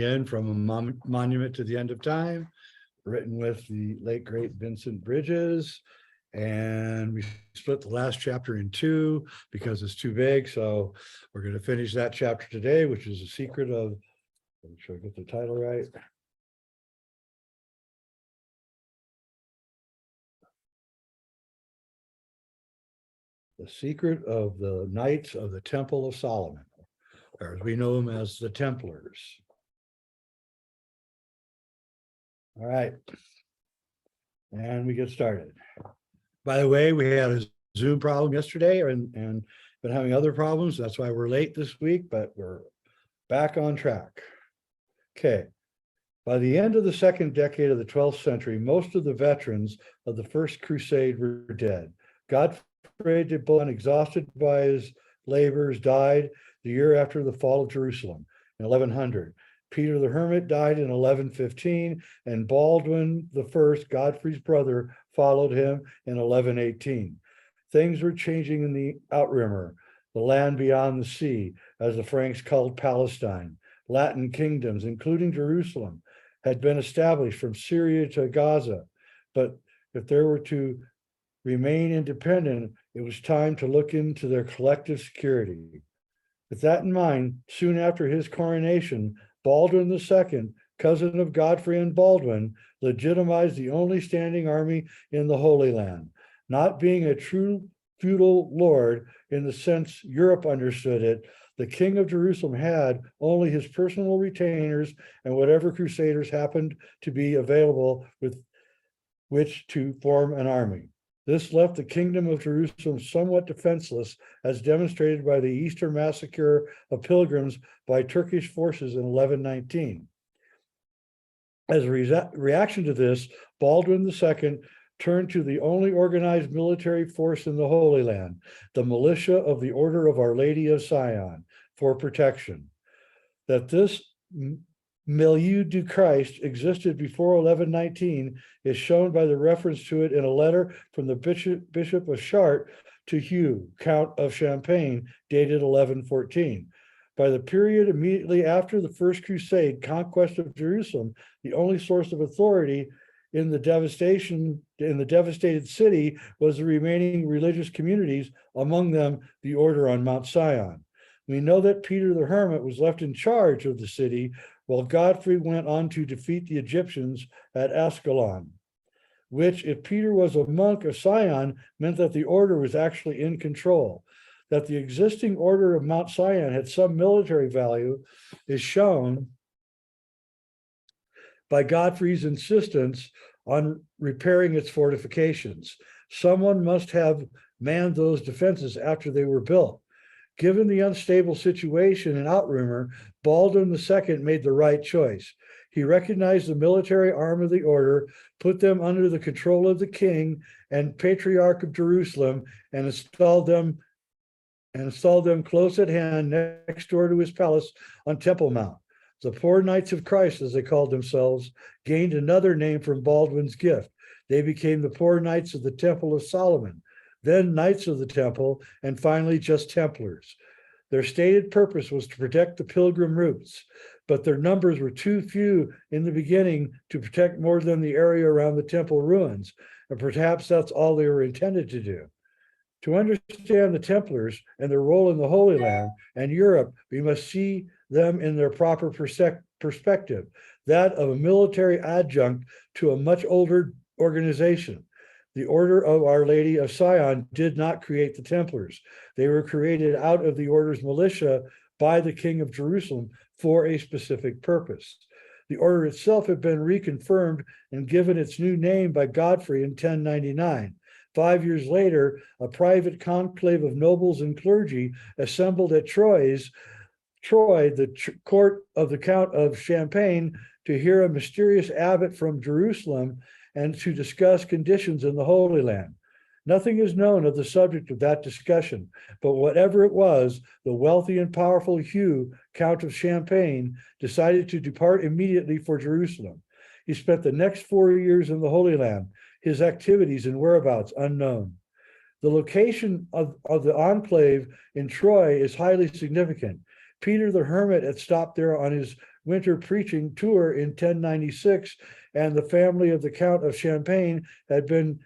in from a monument to the end of time, written with the late great Vincent Bridges. And we split the last chapter in two because it's too big. So we're going to finish that chapter today, which is a secret of, make sure I get the title right. The secret of the Knights of the Temple of Solomon, or as we know them as the Templars. All right. And we get started. By the way, we had a Zoom problem yesterday and been having other problems. That's why we're late this week, but we're back on track. Okay. By the end of the second decade of the 12th century, most of the veterans of the First Crusade were dead. Godfrey de Bouillon, exhausted by his labors, died the year after the fall of Jerusalem in 1100. Peter the Hermit died in 1115, and Baldwin I, Godfrey's brother, followed him in 1118. Things were changing in the Outremer, the land beyond the sea, as the Franks called Palestine. Latin kingdoms, including Jerusalem, had been established from Syria to Gaza, but if they were to remain independent, it was time to look into their collective security. With that in mind, soon after his coronation, Baldwin II, cousin of Godfrey and Baldwin, legitimized the only standing army in the Holy Land. Not being a true feudal lord in the sense Europe understood it, the king of Jerusalem had only his personal retainers and whatever crusaders happened to be available with which to form an army. This left the kingdom of Jerusalem somewhat defenseless, as demonstrated by the Easter massacre of pilgrims by Turkish forces in 1119. As a reaction to this, Baldwin II turned to the only organized military force in the Holy Land, the militia of the Order of Our Lady of Sion, for protection. That this milieu du Christ existed before 1119 is shown by the reference to it in a letter from the Bishop of Chartres to Hugh, Count of Champagne, dated 1114. By the period immediately after the First Crusade conquest of Jerusalem, the only source of authority in the devastated city was the remaining religious communities, among them the Order on Mount Sion. We know that Peter the Hermit was left in charge of the city, while Godfrey went on to defeat the Egyptians at Ascalon, which, if Peter was a monk of Sion, meant that the order was actually in control. That the existing order of Mount Sion had some military value is shown by Godfrey's insistence on repairing its fortifications. Someone must have manned those defenses after they were built. Given the unstable situation in Outremer, Baldwin II made the right choice. He recognized the military arm of the order, put them under the control of the king and patriarch of Jerusalem, and installed them close at hand next door to his palace on Temple Mount. The poor Knights of Christ, as they called themselves, gained another name from Baldwin's gift. They became the Poor Knights of the Temple of Solomon, then Knights of the Temple, and finally just Templars. Their stated purpose was to protect the pilgrim routes, but their numbers were too few in the beginning to protect more than the area around the temple ruins, and perhaps that's all they were intended to do. To understand the Templars and their role in the Holy Land and Europe, we must see them in their proper perspective, that of a military adjunct to a much older organization. The Order of Our Lady of Sion did not create the Templars. They were created out of the order's militia by the King of Jerusalem for a specific purpose. The order itself had been reconfirmed and given its new name by Godfrey in 1099. 5 years later, a private conclave of nobles and clergy assembled at Troy, the court of the Count of Champagne, to hear a mysterious abbot from Jerusalem and to discuss conditions in the Holy Land. Nothing is known of the subject of that discussion, but whatever it was, the wealthy and powerful Hugh, Count of Champagne, decided to depart immediately for Jerusalem. He spent the next 4 years in the Holy Land, his activities and whereabouts unknown. The location of the enclave in Troy is highly significant. Peter the Hermit had stopped there on his winter preaching tour in 1096, and the family of the Count of Champagne had been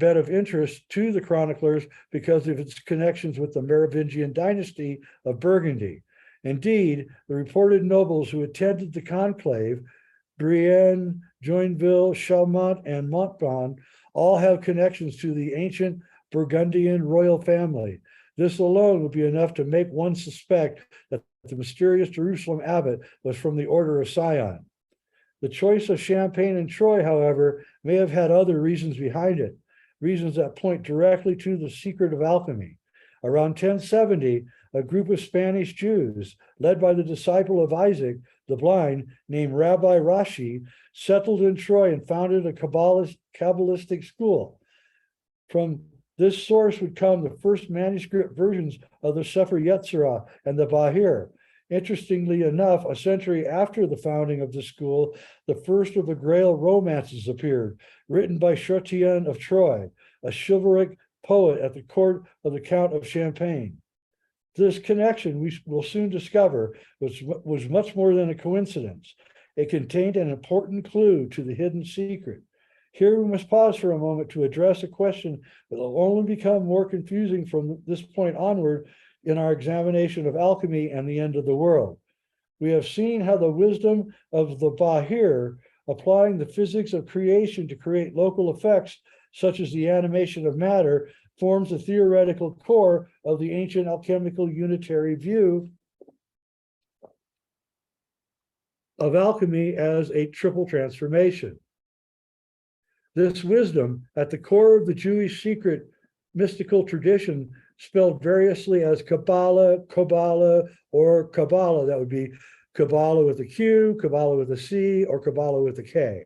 of interest to the chroniclers because of its connections with the Merovingian dynasty of Burgundy. Indeed, the reported nobles who attended the conclave, Brienne, Joinville, Chaumont, and Montbon, all have connections to the ancient Burgundian royal family. This alone would be enough to make one suspect that the mysterious Jerusalem abbot was from the Order of Sion. The choice of Champagne and Troyes, however, may have had other reasons behind it, reasons that point directly to the secret of alchemy. Around 1070, a group of Spanish Jews, led by the disciple of Isaac the Blind, named Rabbi Rashi, settled in Troy and founded a Kabbalistic school. From this source would come the first manuscript versions of the Sefer Yetzirah and the Bahir. Interestingly enough, a century after the founding of the school, the first of the Grail romances appeared, written by Chatillon of Troyes, a chivalric poet at the court of the Count of Champagne. This connection, we will soon discover, was much more than a coincidence. It contained an important clue to the hidden secret. Here we must pause for a moment to address a question that will only become more confusing from this point onward in our examination of alchemy and the end of the world. We have seen how the wisdom of the Bahir, applying the physics of creation to create local effects, such as the animation of matter, forms the theoretical core of the ancient alchemical unitary view of alchemy as a triple transformation. This wisdom, at the core of the Jewish secret mystical tradition, spelled variously as Kabbalah, Kabbalah, or Kabbalah. That would be Kabbalah with a Q, Kabbalah with a C, or Kabbalah with a K.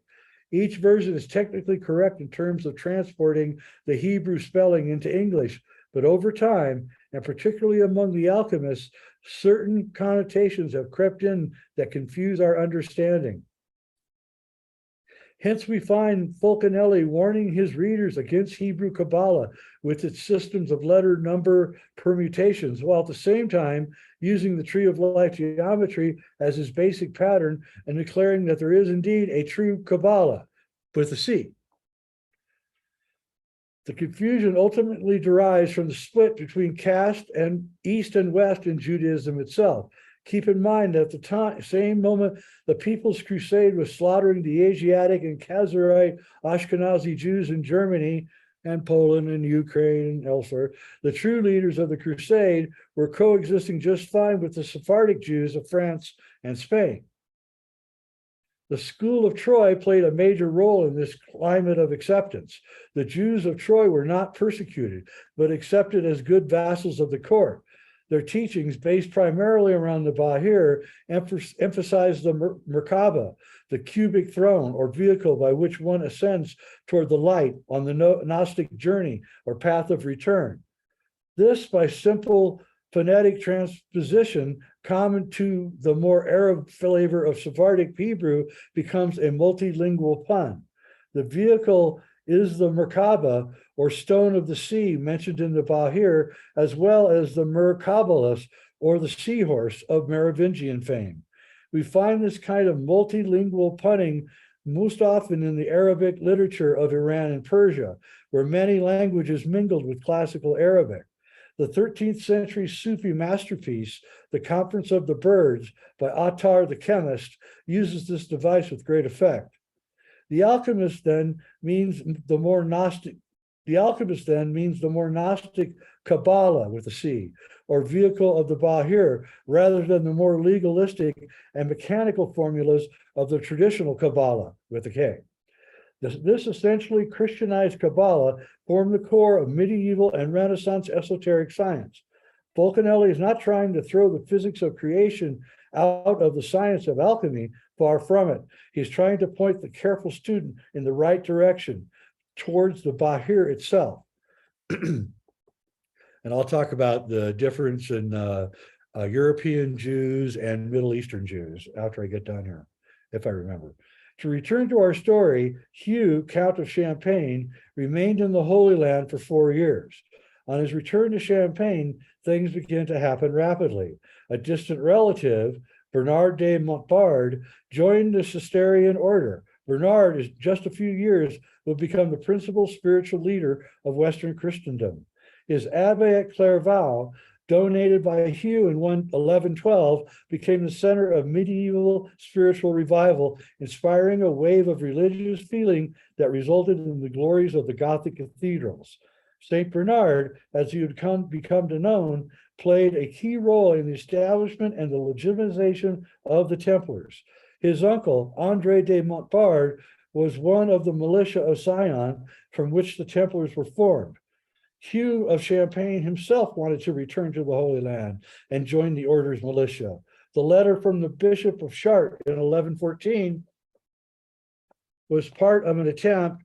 Each version is technically correct in terms of transporting the Hebrew spelling into English, but over time, and particularly among the alchemists, certain connotations have crept in that confuse our understanding. Hence, we find Fulcanelli warning his readers against Hebrew Kabbalah with its systems of letter number permutations, while at the same time using the tree of life geometry as his basic pattern and declaring that there is indeed a true Kabbalah with a C. The confusion ultimately derives from the split between caste and East and West in Judaism itself. Keep in mind that at the same moment the People's Crusade was slaughtering the Asiatic and Khazarite Ashkenazi Jews in Germany and Poland and Ukraine and elsewhere, the true leaders of the Crusade were coexisting just fine with the Sephardic Jews of France and Spain. The school of Troy played a major role in this climate of acceptance. The Jews of Troy were not persecuted, but accepted as good vassals of the court. Their teachings, based primarily around the Bahir, emphasized the Merkaba, the cubic throne or vehicle by which one ascends toward the light on the Gnostic journey or path of return. This, by simple phonetic transposition, common to the more Arab flavor of Sephardic Hebrew, becomes a multilingual pun. The vehicle is the Merkaba, or stone of the sea, mentioned in the Bahir, as well as the Merkabilis, or the seahorse of Merovingian fame. We find this kind of multilingual punning most often in the Arabic literature of Iran and Persia, where many languages mingled with classical Arabic. The 13th century Sufi masterpiece, The Conference of the Birds, by Attar the chemist, uses this device with great effect. The alchemist then means the more Gnostic Kabbalah with a C, or vehicle of the Bahir, rather than the more legalistic and mechanical formulas of the traditional Kabbalah with a K. This essentially Christianized Kabbalah formed the core of medieval and Renaissance esoteric science. Fulcanelli is not trying to throw the physics of creation out of the science of alchemy, far from it. He's trying to point the careful student in the right direction towards the Bahir itself. And I'll talk about the difference in European Jews and Middle Eastern Jews after I get done here, if I remember. To return to our story, Hugh, Count of Champagne, remained in the Holy Land for 4 years. On his return to Champagne, things began to happen rapidly. A distant relative, Bernard de Montbard, joined the Cistercian order. Bernard, is just a few years, will become the principal spiritual leader of Western Christendom. His abbey at Clairvaux, donated by Hugh in 1112, became the center of medieval spiritual revival, inspiring a wave of religious feeling that resulted in the glories of the Gothic cathedrals. St. Bernard, as he would become known, played a key role in the establishment and the legitimization of the Templars. His uncle, André de Montbard, was one of the militia of Sion from which the Templars were formed. Hugh of Champagne himself wanted to return to the Holy Land and join the order's militia. The letter from the Bishop of Chartres in 1114 was part of an attempt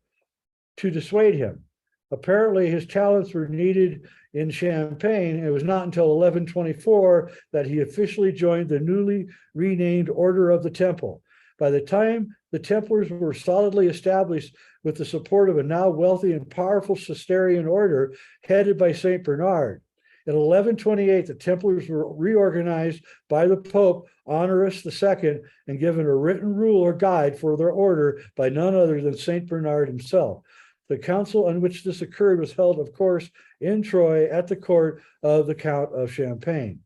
to dissuade him. Apparently, his talents were needed in Champagne. It was not until 1124 that he officially joined the newly renamed Order of the Temple. By the time the Templars were solidly established with the support of a now wealthy and powerful Cistercian order headed by St. Bernard. In 1128, the Templars were reorganized by the Pope Honorius II and given a written rule or guide for their order by none other than St. Bernard himself. The council on which this occurred was held, of course, in Troyes at the court of the Count of Champagne.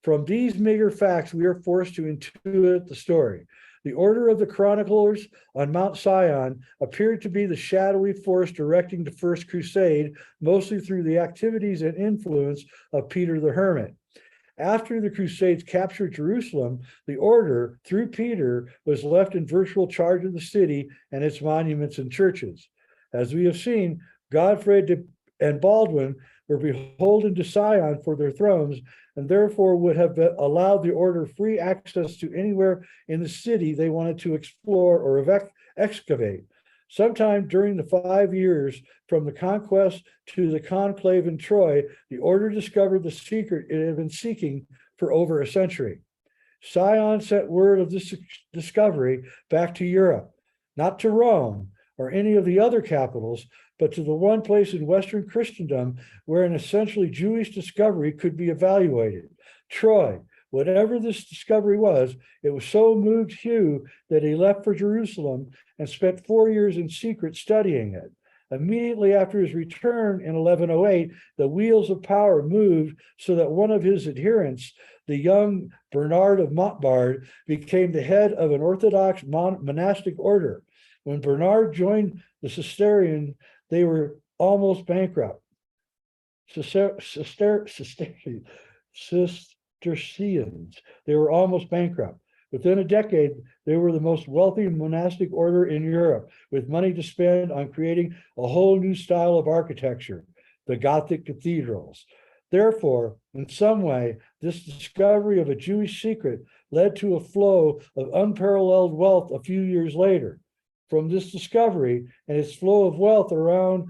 From these meager facts, we are forced to intuit the story. The order of the chroniclers on Mount Sion appeared to be the shadowy force directing the First Crusade, mostly through the activities and influence of Peter the Hermit. After the Crusades captured Jerusalem, the order, through Peter, was left in virtual charge of the city and its monuments and churches. As we have seen, Godfrey and Baldwin were beholden to Sion for their thrones, and therefore would have allowed the order free access to anywhere in the city they wanted to explore or excavate. Sometime during the 5 years from the conquest to the conclave in Troy, the order discovered the secret it had been seeking for over a century. Sion sent word of this discovery back to Europe, not to Rome or any of the other capitals, but to the one place in Western Christendom where an essentially Jewish discovery could be evaluated. Troy. Whatever this discovery was, it was so moved Hugh that he left for Jerusalem and spent 4 years in secret studying it. Immediately after his return in 1108, the wheels of power moved so that one of his adherents, the young Bernard of Montbard, became the head of an Orthodox monastic order. When Bernard joined the Cistercian, they were almost bankrupt. Cistercians, they were almost bankrupt. Within a decade, they were the most wealthy monastic order in Europe, with money to spend on creating a whole new style of architecture, the Gothic cathedrals. Therefore, in some way, this discovery of a Jewish secret led to a flow of unparalleled wealth a few years later. From this discovery and its flow of wealth around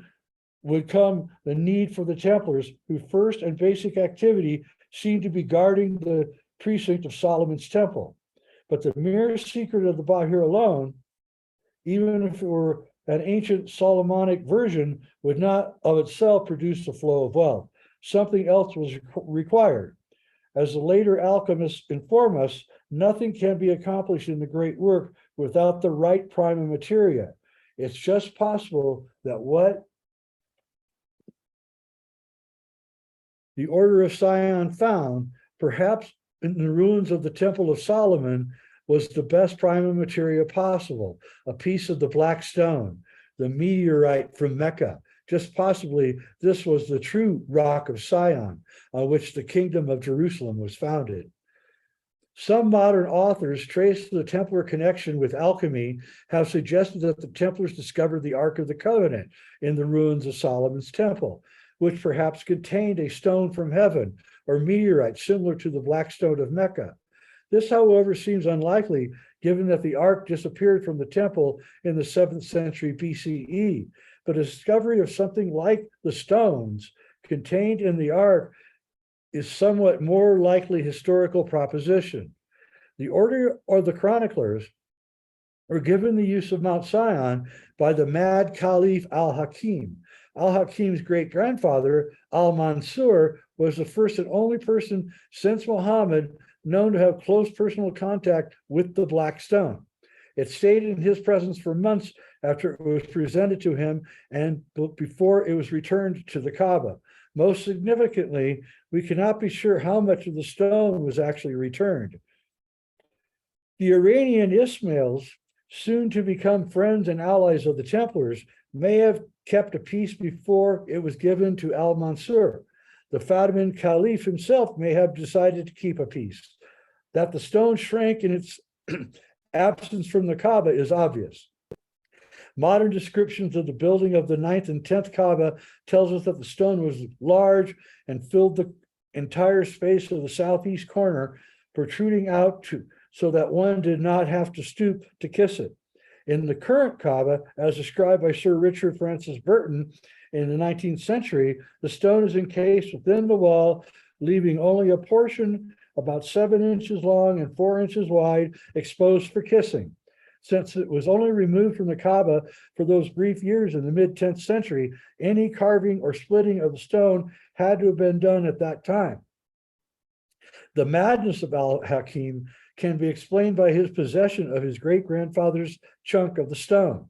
would come the need for the Templars, whose first and basic activity seemed to be guarding the precinct of Solomon's temple. But the mere secret of the Bahir alone, even if it were an ancient Solomonic version, would not of itself produce a flow of wealth. Something else was required. As the later alchemists inform us, nothing can be accomplished in the great work without the right prima materia. It's just possible that what the Order of Sion found, perhaps in the ruins of the Temple of Solomon, was the best prima materia possible, a piece of the black stone, the meteorite from Mecca. Just possibly, this was the true rock of Sion, on which the kingdom of Jerusalem was founded. Some modern authors trace the Templar connection with alchemy have suggested that the Templars discovered the Ark of the Covenant in the ruins of Solomon's temple, which perhaps contained a stone from heaven or meteorite similar to the black stone of Mecca. This, however, seems unlikely, given that the Ark disappeared from the temple in the 7th century BCE. But a discovery of something like the stones contained in the Ark is somewhat more likely historical proposition. The order or the chroniclers were given the use of Mount Sion by the mad Caliph al-Hakim. Al-Hakim's great-grandfather, al-Mansur, was the first and only person since Muhammad known to have close personal contact with the black stone. It stayed in his presence for months after it was presented to him and before it was returned to the Kaaba. Most significantly, we cannot be sure how much of the stone was actually returned. The Iranian Ismails, soon to become friends and allies of the Templars, may have kept a piece before it was given to al-Mansur. The Fatimid Caliph himself may have decided to keep a piece. That the stone shrank in its absence from the Kaaba is obvious. Modern descriptions of the building of the 9th and 10th Kaaba tells us that the stone was large and filled the entire space of the southeast corner, protruding out so that one did not have to stoop to kiss it. In the current Kaaba, as described by Sir Richard Francis Burton in the 19th century, the stone is encased within the wall, leaving only a portion about 7 inches long and 4 inches wide exposed for kissing. Since it was only removed from the Kaaba for those brief years in the mid-10th century, any carving or splitting of the stone had to have been done at that time. The madness of al-Hakim can be explained by his possession of his great-grandfather's chunk of the stone.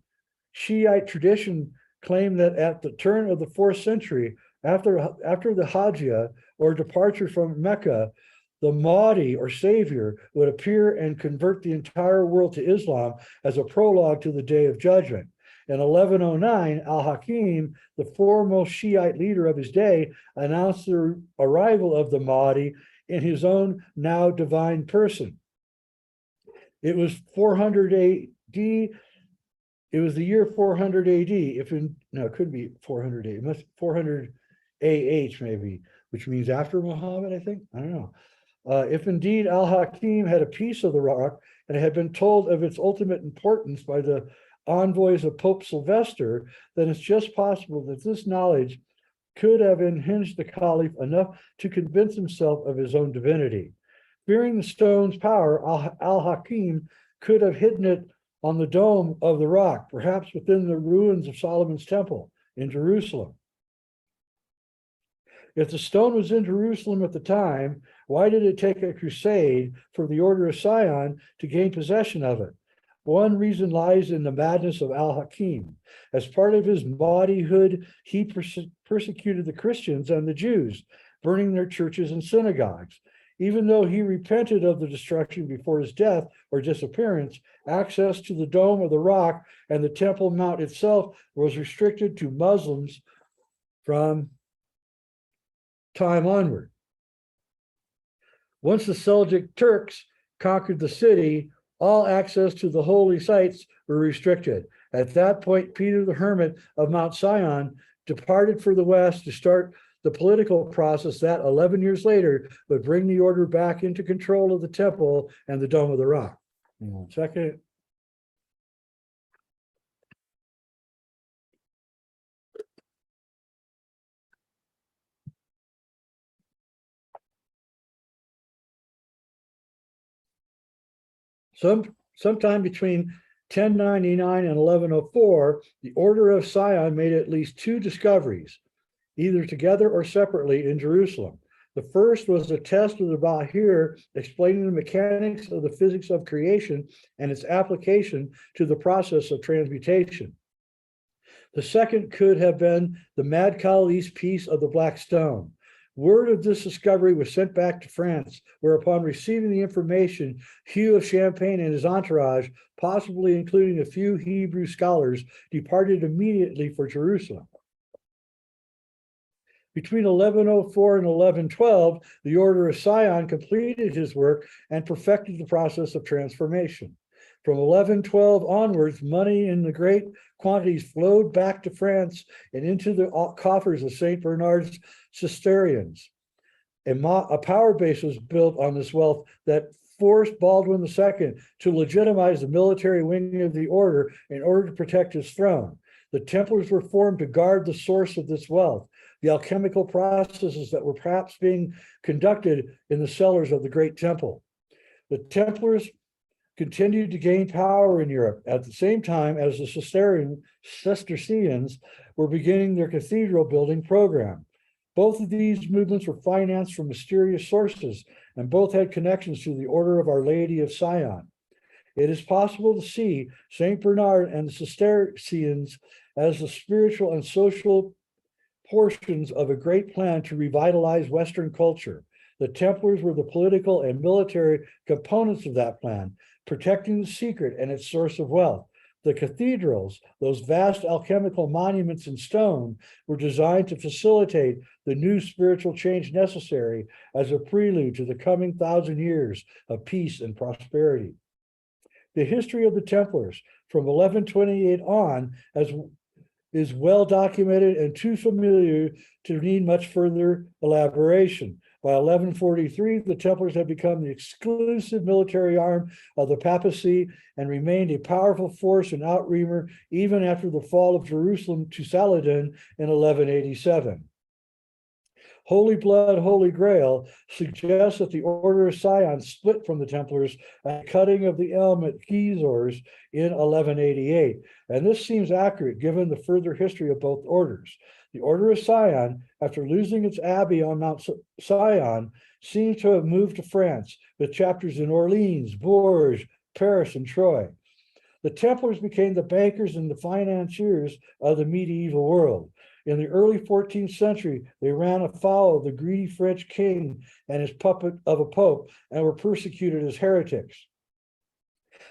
Shiite tradition claimed that at the turn of the 4th century, after the Hajjah, or departure from Mecca, the Mahdi, or savior, would appear and convert the entire world to Islam as a prologue to the Day of Judgment. In 1109, al-Hakim, the foremost Shiite leader of his day, announced the arrival of the Mahdi in his own now divine person. It was 400 AD. It was the year 400 AD. It couldn't be 400 AD. It must 400 AH maybe, which means after Muhammad, I think. I don't know. If indeed al-Hakim had a piece of the rock and had been told of its ultimate importance by the envoys of Pope Sylvester, then it's just possible that this knowledge could have unhinged the Caliph enough to convince himself of his own divinity. Fearing the stone's power, al-Hakim could have hidden it on the dome of the rock, perhaps within the ruins of Solomon's temple in Jerusalem. If the stone was in Jerusalem at the time, why did it take a crusade for the Order of Sion to gain possession of it? One reason lies in the madness of al-Hakim. As part of his Mahdihood, he persecuted the Christians and the Jews, burning their churches and synagogues. Even though he repented of the destruction before his death or disappearance, access to the dome of the rock and the Temple Mount itself was restricted to Muslims from time onward. Once the Seljuk Turks conquered the city, all access to the holy sites were restricted. At that point, Peter the Hermit of Mount Sion departed for the west to start the political process that 11 years later would bring the order back into control of the temple and the Dome of the Rock. Hang on a second. Sometime between 1099 and 1104, the Order of Sion made at least 2 discoveries, either together or separately, in Jerusalem. The first was a test of the Bahir explaining the mechanics of the physics of creation and its application to the process of transmutation. The second could have been the Mad Caliph's piece of the black stone. Word of this discovery was sent back to France, where upon receiving the information, Hugh of Champagne and his entourage, possibly including a few Hebrew scholars, departed immediately for Jerusalem. Between 1104 and 1112, the Order of Sion completed his work and perfected the process of transformation. From 1112 onwards, money in the great quantities flowed back to France and into the coffers of St. Bernard's Cistercians. A power base was built on this wealth that forced Baldwin II to legitimize the military wing of the order in order to protect his throne. The Templars were formed to guard the source of this wealth, the alchemical processes that were perhaps being conducted in the cellars of the Great Temple. The Templars continued to gain power in Europe at the same time as the Cistercians were beginning their cathedral building program. Both of these movements were financed from mysterious sources, and both had connections to the Order of Our Lady of Sion. It is possible to see St. Bernard and the Cistercians as the spiritual and social portions of a great plan to revitalize Western culture. The Templars were the political and military components of that plan, protecting the secret and its source of wealth. The cathedrals, those vast alchemical monuments in stone, were designed to facilitate the new spiritual change necessary as a prelude to the coming 1,000 years of peace and prosperity. The history of the Templars from 1128 on is well documented and too familiar to need much further elaboration. By 1143, the Templars had become the exclusive military arm of the papacy and remained a powerful force in Outremer even after the fall of Jerusalem to Saladin in 1187. Holy Blood, Holy Grail suggests that the Order of Sion split from the Templars at the cutting of the elm at Gisors in 1188, and this seems accurate given the further history of both orders. The Order of Sion, after losing its abbey on Mount Sion, seems to have moved to France, with chapters in Orleans, Bourges, Paris, and Troyes. The Templars became the bankers and the financiers of the medieval world. In the early 14th century, they ran afoul of the greedy French king and his puppet of a pope and were persecuted as heretics.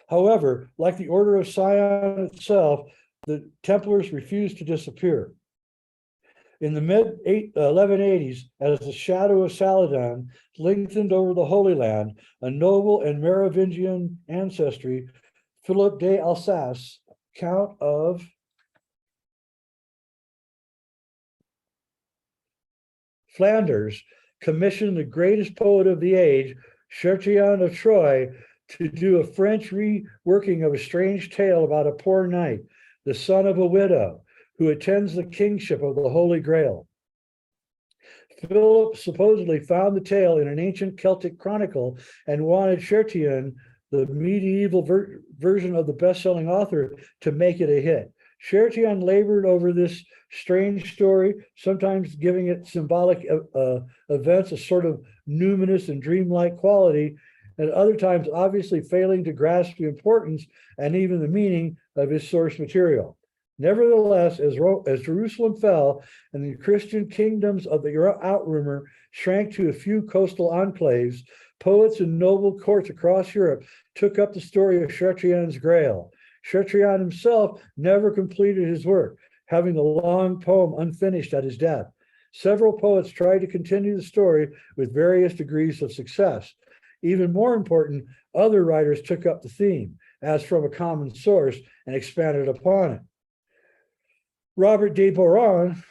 However, like the Order of Sion itself, the Templars refused to disappear. In the mid-1180s, as the shadow of Saladin lengthened over the Holy Land, a noble and Merovingian ancestry, Philip d'Alsace, Count of Flanders, commissioned the greatest poet of the age, Chatillon of Troyes, to do a French reworking of a strange tale about a poor knight, the son of a widow, who attends the kingship of the Holy Grail. Philip supposedly found the tale in an ancient Celtic chronicle and wanted Chatillon, the medieval version of the best-selling author, to make it a hit. Chatillon labored over this strange story, sometimes giving it symbolic events a sort of numinous and dreamlike quality, and other times obviously failing to grasp the importance and even the meaning of his source material. Nevertheless, as Jerusalem fell and the Christian kingdoms of the Outremer shrank to a few coastal enclaves, poets and noble courts across Europe took up the story of Chatillon's Grail. Chatillon himself never completed his work, having the long poem unfinished at his death. Several poets tried to continue the story with various degrees of success. Even more important, other writers took up the theme, as from a common source, and expanded upon it. Robert de Boron,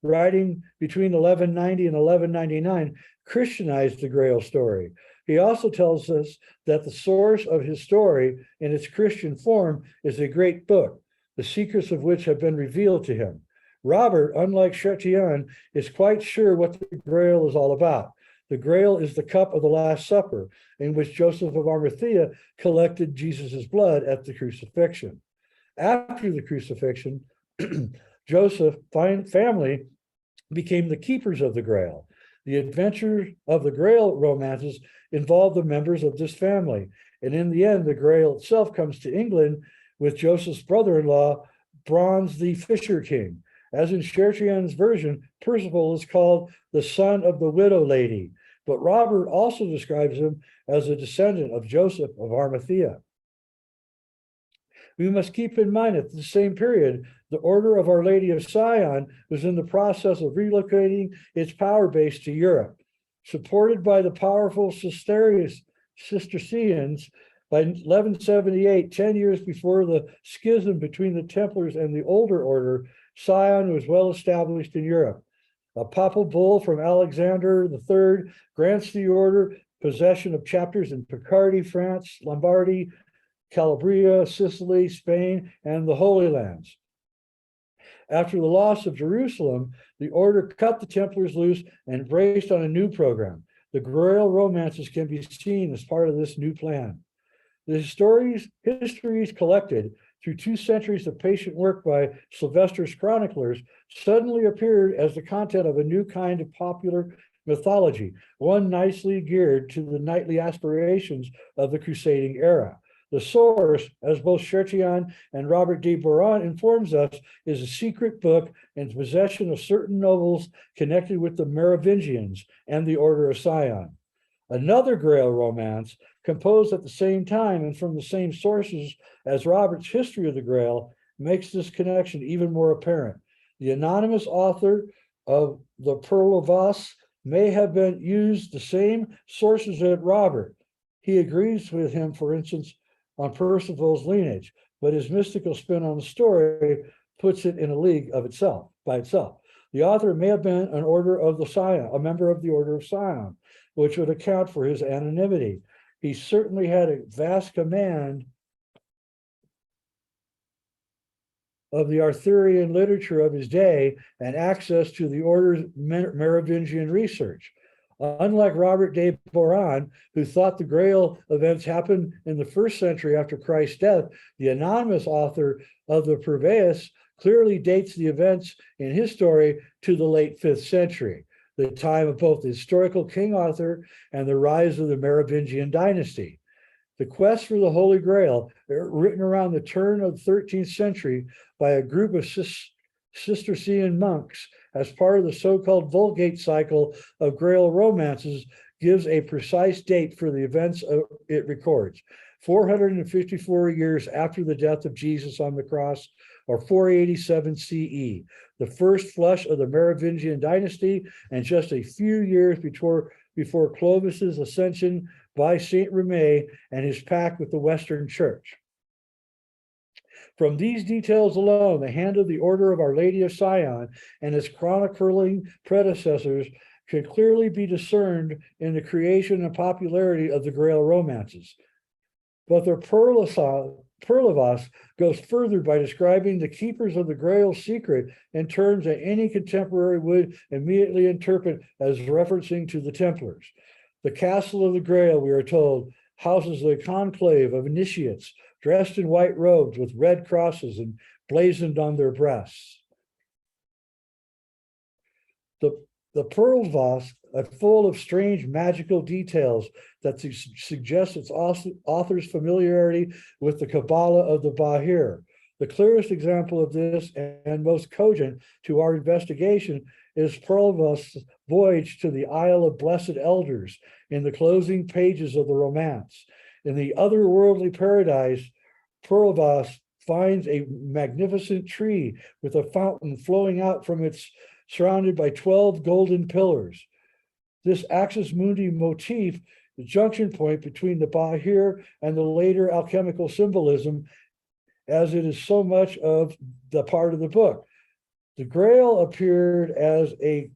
writing between 1190 and 1199, Christianized the Grail story. He also tells us that the source of his story in its Christian form is a great book, the secrets of which have been revealed to him. Robert, unlike Chatillon, is quite sure what the Grail is all about. The Grail is the cup of the Last Supper, in which Joseph of Arimathea collected Jesus's blood at the crucifixion. After the crucifixion, Joseph's family became the keepers of the Grail. The adventures of the Grail romances involve the members of this family, and in the end, the Grail itself comes to England with Joseph's brother-in-law, Bronze the Fisher King. As in Chatillon's version, Percival is called the son of the widow lady, but Robert also describes him as a descendant of Joseph of Arimathea. We must keep in mind at the same period, the Order of Our Lady of Sion was in the process of relocating its power base to Europe. Supported by the powerful Cistercians, by 1178, 10 years before the schism between the Templars and the older order, Sion was well established in Europe. A papal bull from Alexander III grants the order possession of chapters in Picardy, France, Lombardy, Calabria, Sicily, Spain, and the Holy Lands. After the loss of Jerusalem, the order cut the Templars loose and embraced on a new program. The Grail romances can be seen as part of this new plan. The histories collected through 2 centuries of patient work by Sylvester's chroniclers, suddenly appeared as the content of a new kind of popular mythology, one nicely geared to the knightly aspirations of the crusading era. The source, as both Chertion and Robert de Boron informs us, is a secret book in possession of certain nobles connected with the Merovingians and the Order of Sion. Another Grail romance, composed at the same time and from the same sources as Robert's History of the Grail, makes this connection even more apparent. The anonymous author of the Pearl of Voss may have been used the same sources as Robert. He agrees with him, for instance, on Percival's lineage, but his mystical spin on the story puts it in a league of itself, by itself. The author may have been an order of the Sion, a member of the Order of Sion, which would account for his anonymity. He certainly had a vast command of the Arthurian literature of his day and access to the order's Merovingian research. Unlike Robert de Boron, who thought the Grail events happened in the 1st century after Christ's death, the anonymous author of the Purveus clearly dates the events in his story to the late 5th century, the time of both the historical King Arthur and the rise of the Merovingian dynasty. The quest for the Holy Grail, written around the turn of the 13th century by a group of Cistercian monks as part of the so-called Vulgate cycle of Grail romances, gives a precise date for the events it records: 454 years after the death of Jesus on the cross, or 487 CE, the first flush of the Merovingian dynasty, and just a few years before Clovis's ascension by Saint Remy and his pact with the Western Church. From these details alone, the hand of the Order of Our Lady of Sion and its chronicling predecessors can clearly be discerned in the creation and popularity of the Grail romances. But the Pearl of Voss goes further by describing the keepers of the Grail secret in terms that any contemporary would immediately interpret as referencing to the Templars. The Castle of the Grail, we are told, houses the conclave of initiates dressed in white robes with red crosses and blazoned on their breasts. The Pearl of Voss are full of strange magical details that suggest its author's familiarity with the Kabbalah of the Bahir. The clearest example of this and most cogent to our investigation is Pearl of Voss' voyage to the Isle of Blessed Elders in the closing pages of the romance. In the otherworldly paradise, Pearl of Voss finds a magnificent tree with a fountain flowing out from its surrounded by 12 golden pillars. This axis mundi motif, the junction point between the Bahir and the later alchemical symbolism, as it is so much of the part of the book. The Grail appeared as a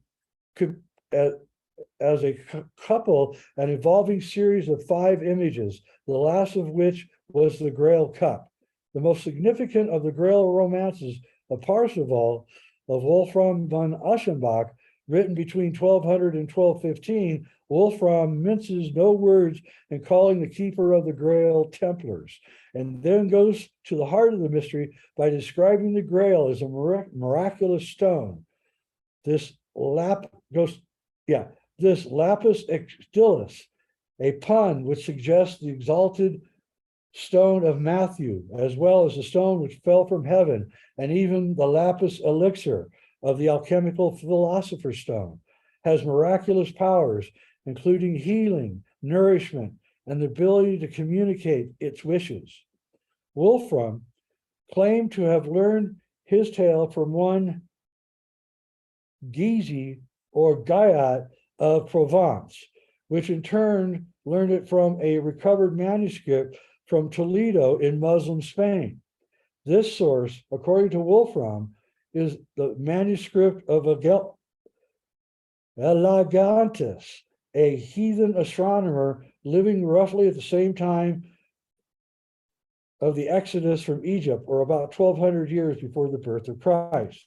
couple, an evolving series of 5 images, the last of which was the Grail Cup. The most significant of the Grail romances of Parsifal, of Wolfram von Aschenbach, written between 1200 and 1215, Wolfram minces no words in calling the keeper of the Grail Templars, and then goes to the heart of the mystery by describing the Grail as a miraculous stone. This lapis extilis, a pun which suggests the exalted stone of Matthew, as well as the stone which fell from heaven, and even the lapis elixir of the alchemical philosopher's stone, has miraculous powers, including healing, nourishment, and the ability to communicate its wishes. Wolfram claimed to have learned his tale from one Gizi or Guyot of Provence, which in turn learned it from a recovered manuscript from Toledo in Muslim Spain. This source, according to Wolfram, is the manuscript of Elegantus, a heathen astronomer living roughly at the same time of the Exodus from Egypt, or about 1200 years before the birth of Christ.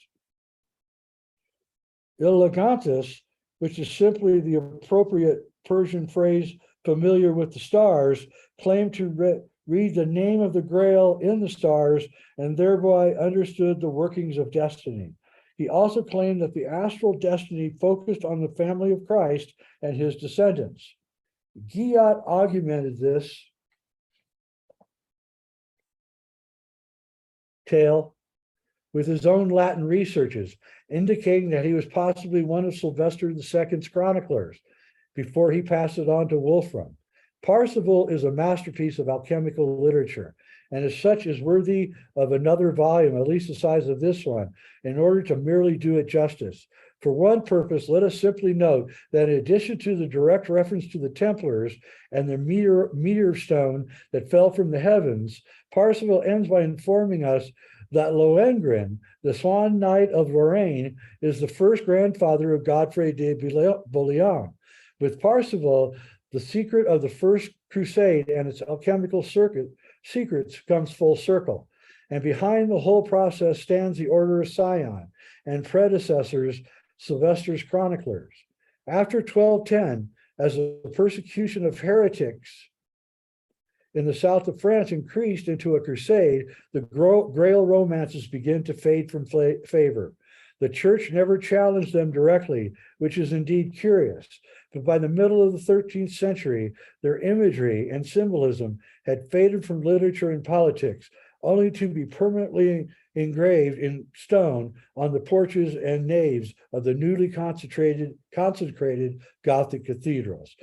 Elegantus, which is simply the appropriate Persian phrase familiar with the stars, claimed to read the name of the Grail in the stars and thereby understood the workings of destiny. He also claimed that the astral destiny focused on the family of Christ and his descendants. Guillotte augmented this tale with his own Latin researches, indicating that he was possibly one of Sylvester II's chroniclers before he passed it on to Wolfram. Parsifal is a masterpiece of alchemical literature, and as such is worthy of another volume, at least the size of this one, in order to merely do it justice. For one purpose, let us simply note that in addition to the direct reference to the Templars and the meteor stone that fell from the heavens, Parsifal ends by informing us that Lohengrin, the Swan Knight of Lorraine, is the first grandfather of Godfrey de Bouillon. With Parsifal, the secret of the First Crusade and its alchemical secrets comes full circle. And behind the whole process stands the Order of Sion and predecessors, Sylvester's chroniclers. After 1210, as the persecution of heretics in the south of France increased into a crusade, the Grail romances begin to fade from favor. The church never challenged them directly, which is indeed curious. But by the middle of the 13th century, their imagery and symbolism had faded from literature and politics, only to be permanently engraved in stone on the porches and naves of the newly consecrated Gothic cathedrals.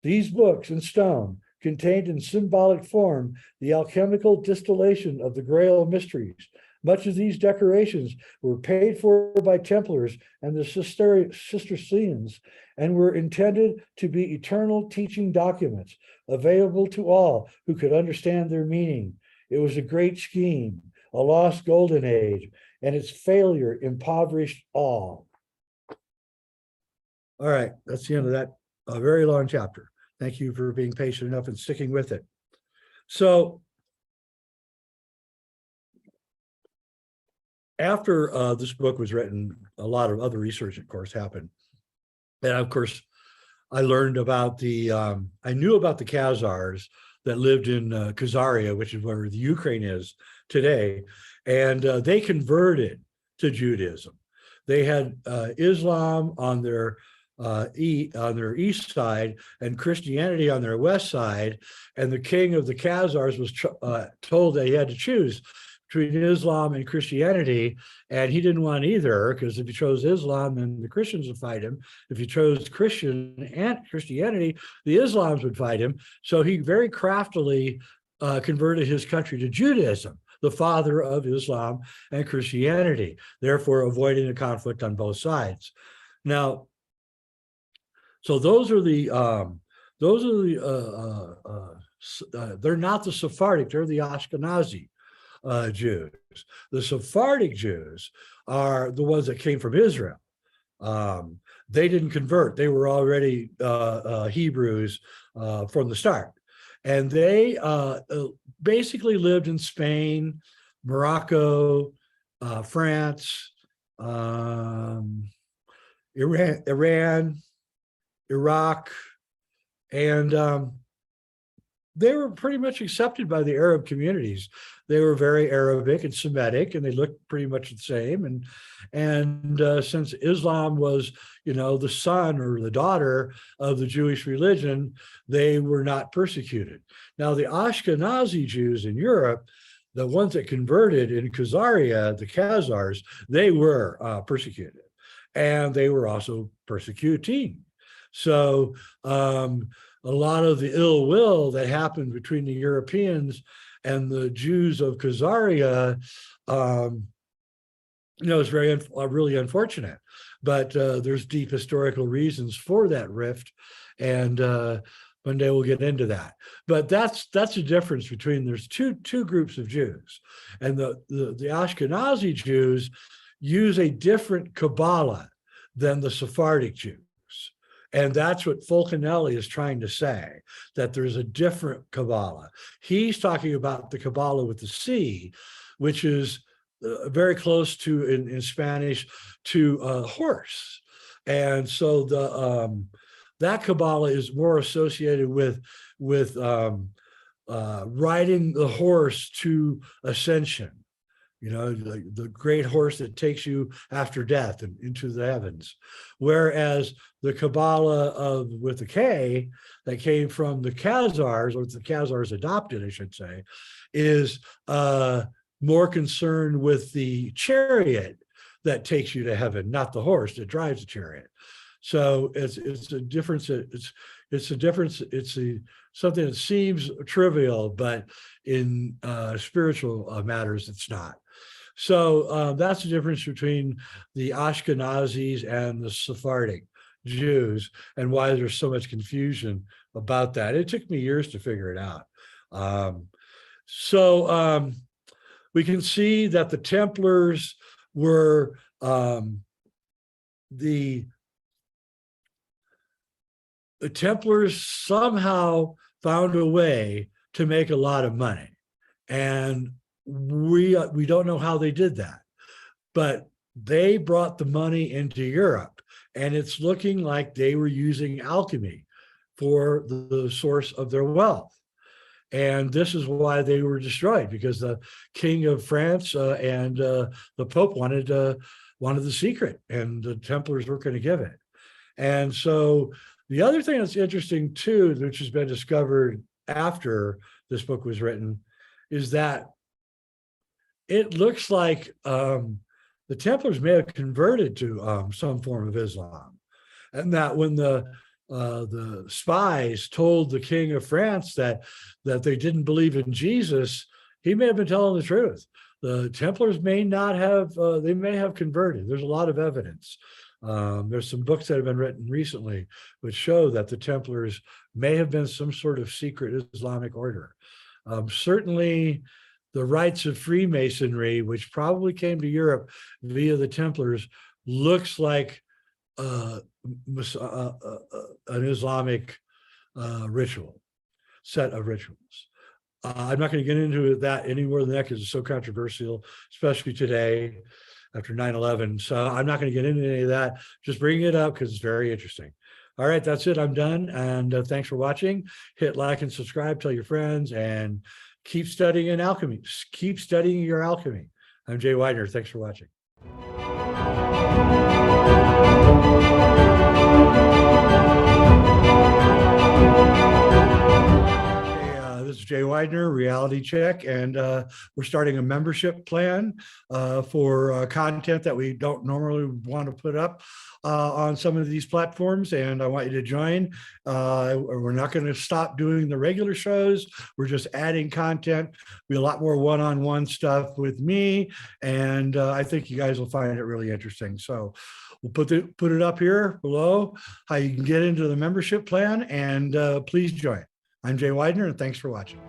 These books in stone contained in symbolic form the alchemical distillation of the Grail mysteries. Much of these decorations were paid for by Templars and the Cistercians and were intended to be eternal teaching documents available to all who could understand their meaning. It was a great scheme, a lost golden age, and its failure impoverished all. All right, that's the end of that very long chapter. Thank you for being patient enough and sticking with it. So after this book was written, a lot of other research, of course, happened. And of course, I learned about I knew about the Khazars that lived in Khazaria, which is where the Ukraine is today. And they converted to Judaism. They had Islam on their east side and Christianity on their west side. And the king of the Khazars was told that he had to choose between Islam and Christianity, and he didn't want either, because if he chose Islam, then the Christians would fight him. If he chose Christian and Christianity, the Islams would fight him. So he very craftily converted his country to Judaism, the father of Islam and Christianity, therefore avoiding a conflict on both sides. Now, so those are the they're not the Sephardic, they're the Ashkenazi Jews. The Sephardic Jews are the ones that came from Israel. They didn't convert. They were already Hebrews from the start. And they basically lived in Spain, Morocco, France, Iran, Iraq, and they were pretty much accepted by the Arab communities. They were very Arabic and Semitic, and they looked pretty much the same. And since Islam was, the son or the daughter of the Jewish religion, they were not persecuted. Now, the Ashkenazi Jews in Europe, the ones that converted in Khazaria, the Khazars, they were persecuted, and they were also persecuting. So a lot of the ill will that happened between the Europeans and the Jews of Khazaria, is really unfortunate. But there's deep historical reasons for that rift, and one day we'll get into that. But that's the difference between there's two groups of Jews, and the Ashkenazi Jews use a different Kabbalah than the Sephardic Jews. And that's what Fulcanelli is trying to say, that there's a different Kabbalah. He's talking about the Kabbalah with the C, which is very close to, in Spanish, to horse. And so that Kabbalah is more associated with riding the horse to ascension, the great horse that takes you after death and into the heavens. Whereas the Kabbalah with the K that came from the Khazars, or the Khazars adopted, I should say, is more concerned with the chariot that takes you to heaven, not the horse that drives the chariot. So it's a difference. It's a difference. Something that seems trivial, but in spiritual matters, it's not. So that's the difference between the Ashkenazis and the Sephardic Jews, and why there's so much confusion about that. It took me years to figure it out. We can see that the Templars were the Templars somehow found a way to make a lot of money, and we don't know how they did that, but they brought the money into Europe, and it's looking like they were using alchemy for the source of their wealth. And this is why they were destroyed, because the King of France and the Pope wanted the secret, and the Templars weren't going to give it. And so the other thing that's interesting too, which has been discovered after this book was written, is that it looks like the Templars may have converted to some form of Islam, and that when the spies told the King of France that they didn't believe in Jesus, he may have been telling the truth. The Templars may not have, they may have converted. There's a lot of evidence. There's some books that have been written recently which show that the Templars may have been some sort of secret Islamic order. Certainly the rites of Freemasonry, which probably came to Europe via the Templars, looks like an Islamic ritual, set of rituals. I'm not going to get into that any more than that because it's so controversial, especially today after 9/11. So I'm not going to get into any of that. Just bringing it up because it's very interesting. All right, that's it. I'm done. And thanks for watching. Hit like and subscribe, tell your friends, and keep studying in alchemy. Keep studying your alchemy. I'm Jay Widener. Thanks for watching. This is Jay Widener, Reality Check, and we're starting a membership plan for content that we don't normally want to put up on some of these platforms, and I want you to join. We're not going to stop doing the regular shows. We're just adding content. Be a lot more one-on-one stuff with me, and I think you guys will find it really interesting. So we'll put it up here below how you can get into the membership plan, and please join. I'm Jay Widener, and thanks for watching.